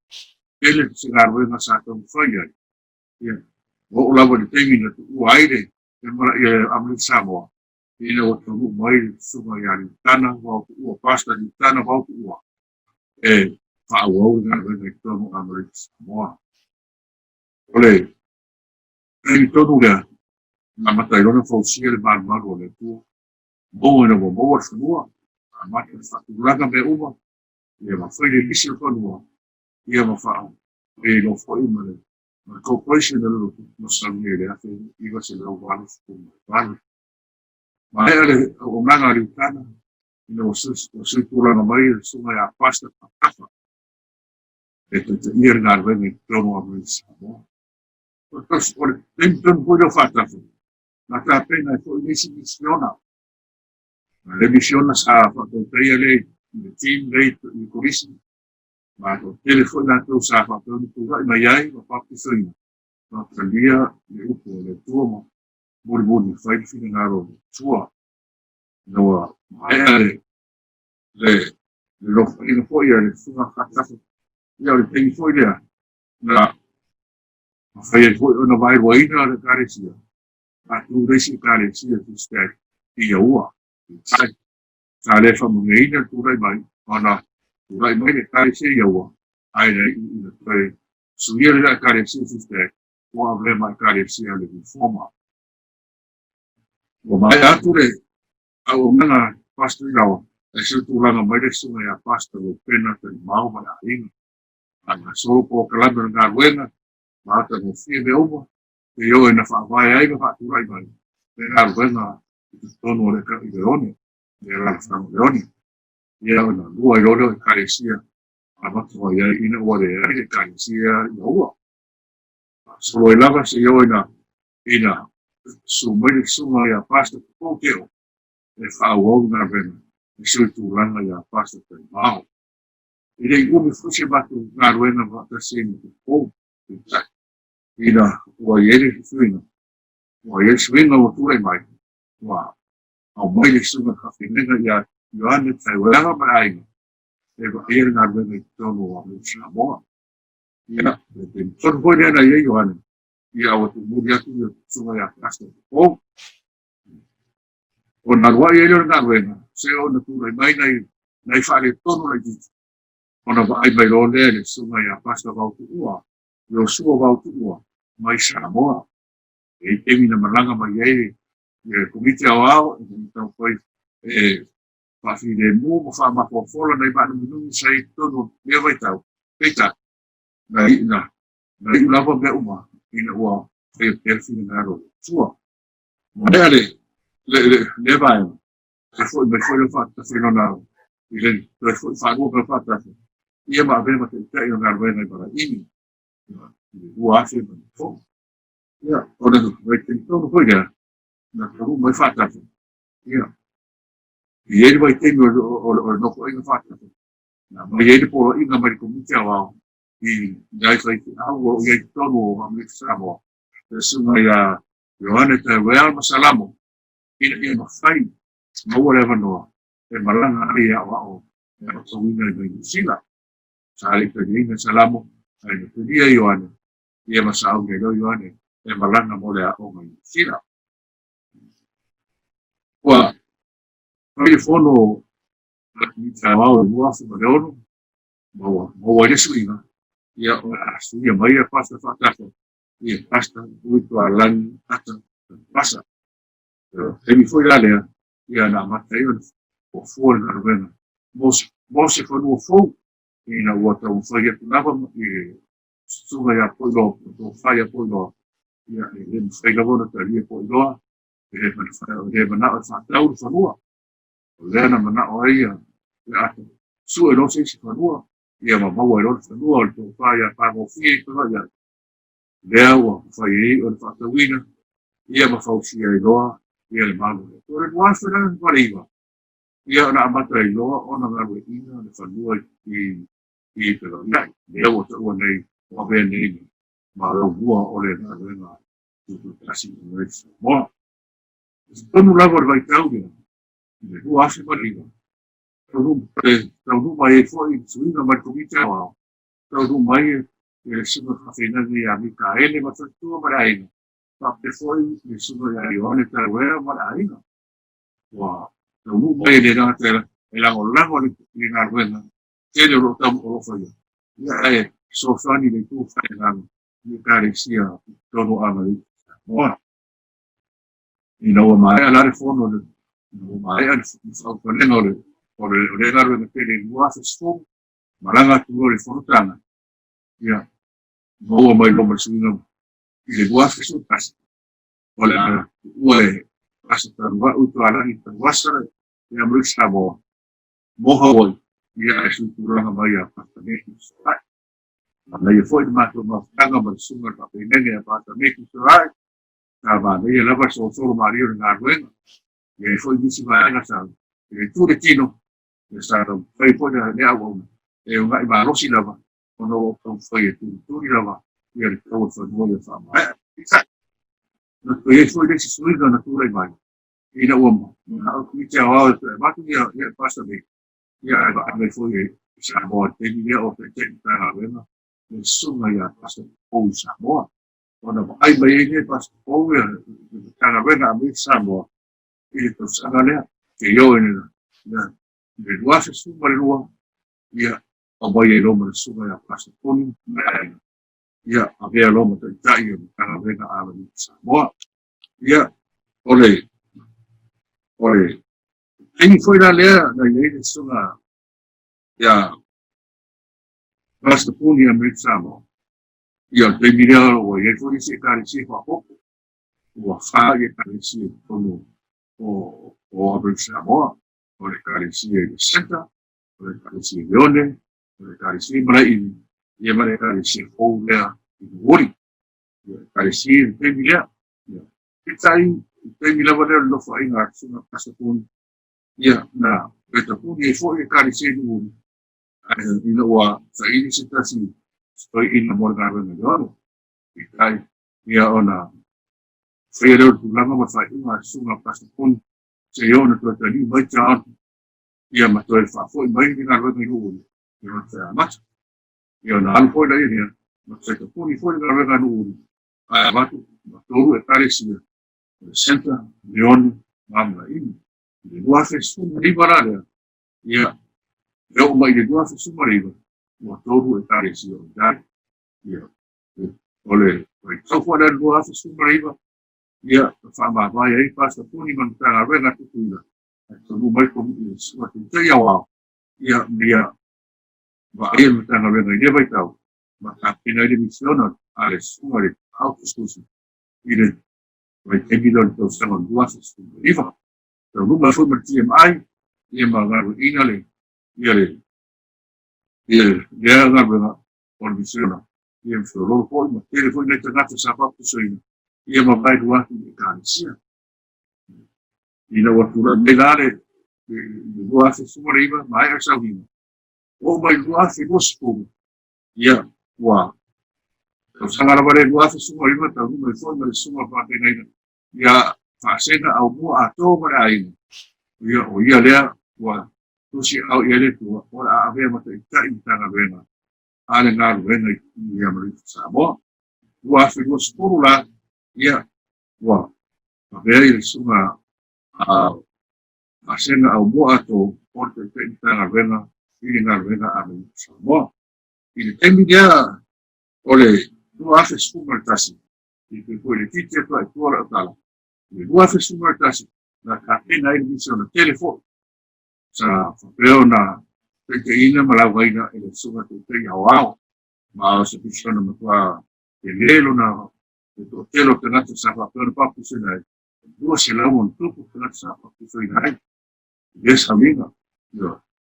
Ele se ngarue sa tamwhai ai. Ia, o lava le Taimi na tu aire. E mara ia amle Samoa. Ina o tonu mai sunga ia ni tana wau ua pasta ni tana wau ua. E whaauau ngā ruenga i tonu amle Samoa. Ole, Ai tonu le na Matai lona fausia le maru le tu. Mo na mo semua. Mata fatulaga me uma. Ia mawhai le lisi o tonua. Ia mawha e no whai mare. Ma corporation na lulu no sangue le ate iwa se lau wale wale. Ma ea le o nanga riutana. Ina o sui tūranga mai le sunga ya pasta patafa. E te ia ngā rwengi tono a mai Samoa. Tos ore, nem tonu pui no whatafu. Nā tā pena e fo nisi misiona. Le misiona sa whakauteia le le team le i korisi. Ma o telefone na tau sa whakau ni tūrai mai ai ma whapisoina. Ma talia le upo le tuoma. Mori whai whina ngā rono. Tua. Noa, ma ea le lofa ina foi le funga whatafu. Ia le tengi foi lea. Na whai e foi ona vai waina le Ekalesia. A tu reisi Ekalesia SISDAC i ua. Sai. Ka le whamungeina tūrai mai. Ana tūrai mai le Ekalesia i ua. Ai le i le tūrai. Suia le Ekalesia SISDAC. Ua le mai Ekalesia le informa. Ua mai atu le. Au ngana pastor ilawa. E se tūranga mai le sunga ya pastor o pena te mau mai a inga. Ana solo po kalanda ngā ruenga. Mata no fie me oma. E yo e na whaavai ai ka whaaturai mai. E ngā ruenga i te tono o reka i leone. E la whango leone. E au na lua i rodo Ekalesia. A matua i ina ua re ai Ekalesia i ua. Solo i lava se yo e na sumai sunga ya pastor po keo. E whaau ngā ruenga. E sui tūranga ya pastor te mau. I rei umi fusi batu ngā ruenga wata sēni te pō. Ina ua iere whiwina. Ua iere swinga o tūrei mai. Ua au mai le sunga kawhinenga ia Ioane Taiwanga mai aina. E wa iere ngā ruenga i tono o ame Samoa. Ia, e te tono hoi nena ia Ioane. Ia awa tu muri atu ia sunga ia kasta te pō. O nā rua iere ngā ruenga. Se o na tūrei mai nei whaare tono lai titi. Ona wa ai mai lo le sunga ia pasta wautu ua. Yo sua wautu ua. Mai Samoa. E temi na malanga mai e. E komite au au. E temi tau koi. E whawhi le mua mo wha mako whola nei manu minungi sai tono mea vai tau. Peita. Na i lava mea uma. Ina ua. E perfine ngaro. Sua. Mea le vai. E foi mai foi le whata whenonau. I le foi whanua ka whata. Ia ma avema te tei o ngā ruenga i para ini. Ua afe ma ni fo. Ia, o na wai te tono hoi rea. Na karu mai whatafu. Ia. I eri wai te o noko inga whatafu. Na mai eri polo inga mai komite au au. I ngai whai te au o iei tono o Amrika Samoa. Te sunga ia Ioane te wea masalamo. Ina mawhai. Maua lewa noa. E malanga ari au au. E o tawina i mai Nisila. Sali te ina salamo. Ai na turia Ioane. Ia masau ngai lo Ioane. E malanga mo lea o mai Nisila. Ua, pai fono i te wao i mua fu mareono. Maua resu inga. Ia o asu ia mai a pasta whakata. Ia pasta uitu a langi ata pasa. Hemi foi la lea. Ia na Matai o fuori na ruena. Mose whanua fou. Ina ua tau whai atu nawa. I sunga ia poilo. O whai a poilo. Ia e remu whaigavona ta ria poiloa. E mana o whatau whanua. O leana mana o aia. E ato. Sua e losa isi whanua. Ia maua e losa whanua. O le tō whai a pāmo fie i kura ia. Lea ua whai e o le whatauina. Ia mawhausia i loa. Ia le malu. O le muasu na whariwa. Ia na amata i loa. O na ngawe ina. Le whanua i pera. Ia. Lea ua ta ua nei. O avea nei. Ma lau bua o le na luenga. Tutu kasi i le Samoa. Tonu lava le vaitau mea. Le hua afi mariwa. Tau mai e fwoi suina mai komite au au. Tau mai e sima whawhina ni a Mikaele ma whatua maraina. Pa te fwoi e sima i a Ioane Taiwanga maraina. Wa tau mai e le rātera e lango ni ngā ruenga. Tēne ro tamu o rofaya. Ia e so whani le tū whae ngāna. Ni Ekalesia tono ana i. Samoa. Ina ua mai ala le fono le, ina ua mai ala au kalenga o le ngaro na pele lua fesfo, malanga tulo le fonotanga. Ia, maua mai loma suina, i le lua fesfo kasi. Ole ala, ue, asa tarua utu ala i taruasa, ia mri Samoa. Moha oi, ia e suturanga mai a patameki sorai. Na ia foi de mato mafutanga ma sunga ka penene a patameki sorai. Na ba ia lava so mario na Galuega. Ia foi disi vai ana sa. Ia tu de tino. Ia sa foi foi na ne awo. E unga I rosi lava. Ono o foi tu lava. Ia le tau foi mo ia fa mai. Isa. Na ia foi disi suiga na tu mai. Ina uomo. Na o ki te awa matu ia patameki. Ia ai foi Samoa te ia o te na Galuega. Le sunga ia Upolu Saute. Ona ai mai ne pas o ia kana vena me Samoa. I to sangalea ke yo ina na le luase sunga le lua ia o mai lo mo sunga ia pas poni ia avea lo mo Taitai ia kana vena a le Samoa. Ia ole ai foi la lea na ile sunga ia pas poni ia me Samoa. Ia te mirea o ia foi se Ekalesia Siumu o Ekalesia Siumu o Upolu Samoa o Ekalesia Siumu o Ekalesia Leone o Ekalesia Matai ia mare Ekalesia Faavaeina I wori ia Ekalesia te mirea ia Taimi te mirea vale lo fa inga suna pasapun ia na petapun ia foi Ekalesia Siumu ina wa sa ini situasi Stoi ina morgana na yoro. Ikai ia ona fredo tulanga ma fai uma sunga pasapun se yona to tani mai cha ia ma to fa foi mai ina ro ni ru. Ia Pese Amata. Ia na alfo da ia ma se to puni foi na ro ru. Ai matu to Ekalesia senta leon mamla ini. Le dua fesu ribarada. Ia eu mai le dua fesu mariba. Mo to Ekalesia da ia ole so fora do aso sumariva ia fa ma vai ai passa puni man ta vena Tutuila so no mai com isso te ia wa ia va ai man ta vena ia vai tau ma ta pina de misiona ale sumari autostus ile vai te bidon to sama do aso sumariva so no mai foi marti mai ia ma Galuega ia na vena por misiona ia so foi ma telefone na internet sa pa so ia ma vai do ato de Ekalesia. Ina watura melare do ato sumariva mai a salvina. O mai do ato gospel. Ia wa. O sangara bare do ato sumariva ta uma forma de suma Faavaeina. Ia fasena au mo ato maraina. Ia o ia lea wa tusi au ia le tu ora ave ma Taitai tanga vena. Ale Galuega ia mari Samoa. Wa fi gospel la ia wa avei sunga a sena au mo ato porte te Galuega I Galuega a Samoa. I le temi dia ole dua afe sumartasi I te koe le tite pa I tuara Tala. Le dua afe sumartasi na kapena I misi ona telefon sa whapeo na Taitaina Malawaina I le sunga te te au ma se pisona matua te lelo na to telo te ngata sa whapeo na papu senai. Dua se lau on tupu te ngata sa papu senai. Yes, amiga.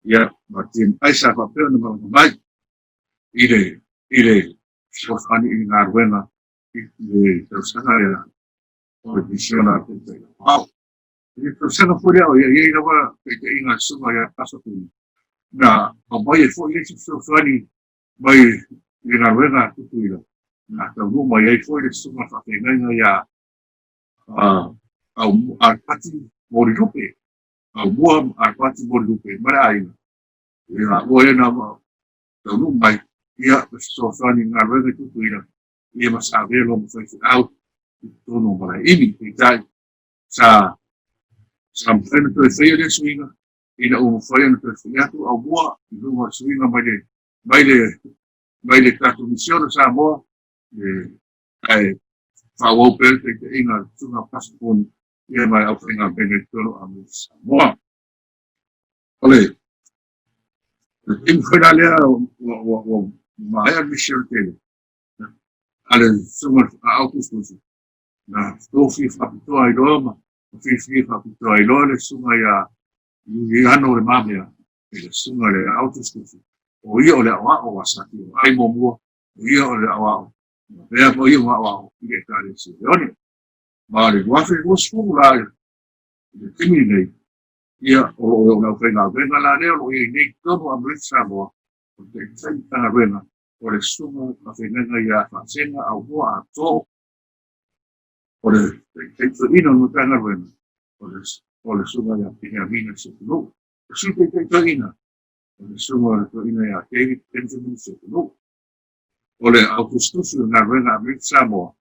Ia, ma te ai sa whapeo na mai. Ile sofani I Galuega I le tausanga ia o le pisona te te au. Ile tausanga puri au ia ina wa te inga sunga ia pasapuni. Na mai e foi esse sofani mai I Galuega Tutuila. Na tau mai ai foi le sunga Faafeina ia au arpati morilupe. Au mua arpati morilupe. Maraina. Ia oe na tau mai ia sofani Galuega Tutuila. Ia masavelo mo Faifeau tono maraini. Taitai sa mfeno to e le suinga. Ina o mfeno to e atu au mua. Ina o suinga mai le tatu misiona Samoa ai whawau pēr te inga tunga pasaponi ia mai au whainga bene toro a mo Samoa. Ole, whaina lea o maea Michelle Tele. Ale sunga a Augustus. Na tofi FAAPITOA i loa ma. Fifi FAAPITOA i loa le sunga ia i ano le mamea. Le sunga le Augustus. O ia o le awa o wasaki. Ai mo mua. O ia o le awa o. Mea mo ia o awa o. I le Ekalesia Siumu. Ma le wafe o skungu la le timi nei. Ia o le whainga venga la leo o i nei tono a Brit Samoa. O te tanga venga. O le sunga a whainga ia whasenga au hoa a tō. O le teitoina no tanga venga. O le sunga ia Pihamina Siatunu'u. O si teitoina. O le sunga le toina ia David Benjamin Siatunu'u. O le Augustusu na venga a Brit Samoa.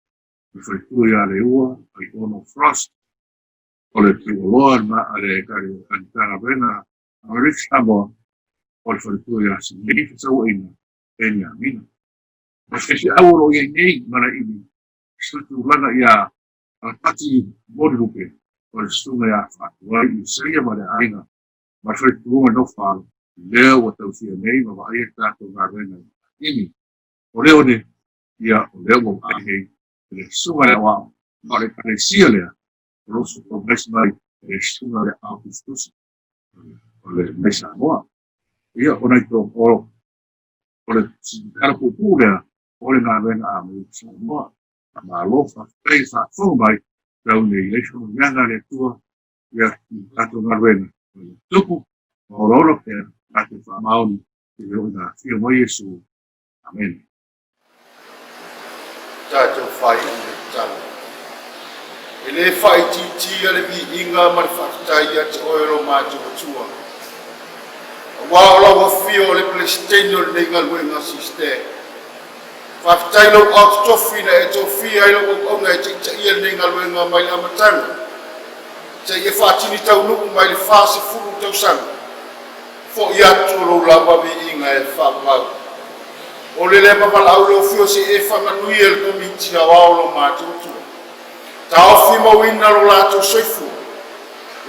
Le whaikua ia le ua, ai ono Frost. O le tuoloa na ale kari antanga venga a Brit Samoa. O le whaikua ia si neifa tau ina. Enya mina. Ma whesi aworo ia nei mara ini. Sutu langa ia a pati morirupe. O le sunga ia whatuai i seria ma le ainga. Ma whaikua no whalo. Leo o tau sia nei ma wa aia tātou ngā venga ini. O leo ne ia o leo o ahei. Le sunga le wao. Ma le Ekalesia lea. Rosu o mesi mai le sunga le Augustus. O le mesa moa. Ia o nai tō oro. O le karapupu lea. O le ngā venga a me Samoa. Ma alofa pei whaafou mai. Rau nei leisho nganga le tua. Ia i kato ngā venga. O le tupu. O loro pēr. Kato whaamaoni. I leo ngā whio mo Iesu. Amen. Tātou whai i le tala. E le whai titi ale vi inga ma le whakatai ati oero mātou atua. Wāola wa whio le Palestine o le nei Galuega SISDAC. Whakatai lau au tofi na e tofi ai lau au na e te ia le nei Galuega mai la matanga. Te ia whaatini tau nuku mai le whaase furu tau sanga. Fo i atu lau lawa vi inga e whaapau. O le papala au lo fio se e whanganui e le komiti a waolo mātou tua. Ta ofi mawina lo lātou soifu.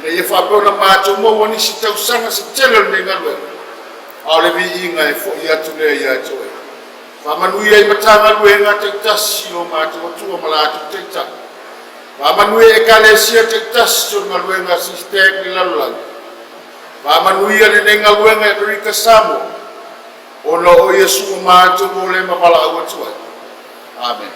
Ina e whapeo na mātou mo wani si tau sanga se tele le Galuega. A le vi inga e fo i atu lea i atu e. Whamanui e Matagaluega te tasi o mātou tua ma lātou te ta. Whamanui e Ekalesia te tasi o Galuega SISDAC ni Laulala. Whamanui e le Galuega e Rika Samoa. O no o Iesu o mātou o le mapala au atua. Amen.